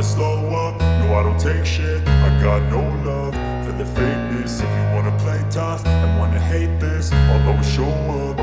slow up, no I don't take shit. I got no love for the fakeness. If you wanna play tough and wanna hate this, I'll always show up.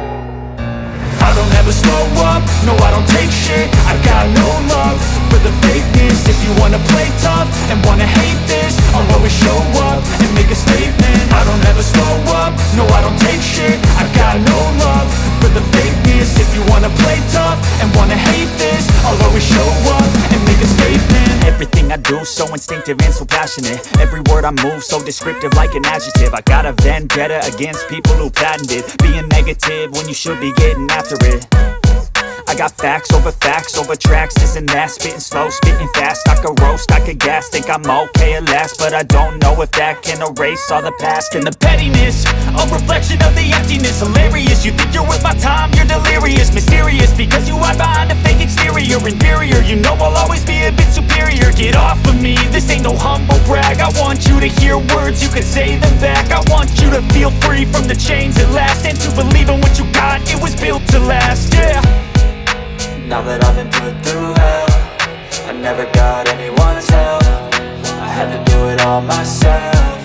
I don't ever slow up, no I don't take shit. I got no love for the fakeness. If you wanna play tough and wanna hate this, I'll always show up and make a statement. I don't ever slow up, no I don't take shit. I got no love for the fakeness. If you wanna play tough and wanna hate this, I'll always show up and make a statement. Everything I do so instinctive and so passionate. Every word I move so descriptive like an adjective. I got a vendetta against people who patented being negative when you should be getting after it. I got facts over tracks, this and that. Spitting slow, spitting fast, I could roast, I could gas. Think I'm okay at last, but I don't know if that can erase all the past. And the pettiness, a reflection of the emptiness. Hilarious, you think you're worth my time, you're delirious. Mysterious, because you hide behind a fake exterior. Inferior, you know I'll always be a bit superior. Get off of me, this ain't no humble brag. I want you to hear words, you can say them back. I want you to feel free from the chains at last, and to believe in what you got, it was built to last, yeah. Now that I've been put through hell, I never got anyone's help. I had to do it all myself.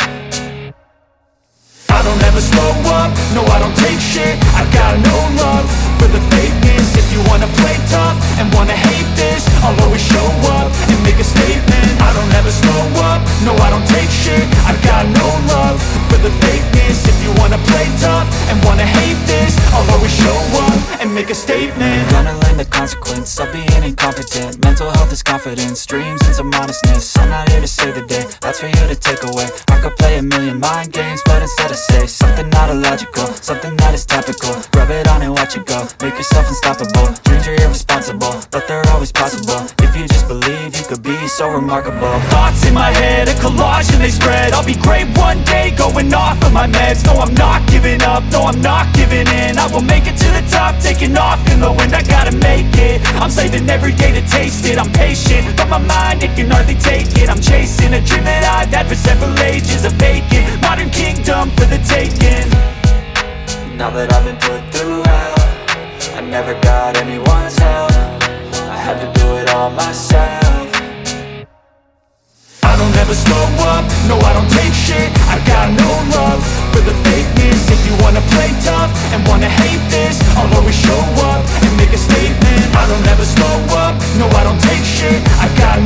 I don't ever slow up, no I don't take shit. I got no love for the fakeness. If you wanna play tough and wanna hate this, I'll always show up and make a statement. I don't ever slow up, no I don't take shit. I got no love for the fakeness. If you wanna play tough and wanna hate this, I'll always show up and make a statement. Gonna learn the consequence of being incompetent. Mental health is confidence, dreams and some honestness. I'm not here to save the day, that's for you to take away. I could play a million mind games, but instead I say something not illogical, something that is topical. Rub it on and watch it go, make yourself unstoppable. Dreams are irresponsible, but they're always possible. If you just believe, you could be so remarkable. Thoughts in my head, a collage and they spread. I'll be great one day, going off of my meds. No, I'm not giving up, no, I'm not giving in. I will make it to the top, taking off in the wind. I gotta make it, I'm saving every day to taste it. I'm patient, but my mind, it can hardly take it. I'm chasing a dream that I've had for several ages. A vacant, modern kingdom for the taking. Now that I've been put through hell, I never got anyone's help. I had to do it all myself. I don't ever slow up, no I don't take shit. I got no love for the fakeness. If you wanna play tough and wanna hate this, I'll always show up and make a statement. I don't ever slow up, no I don't take shit. I got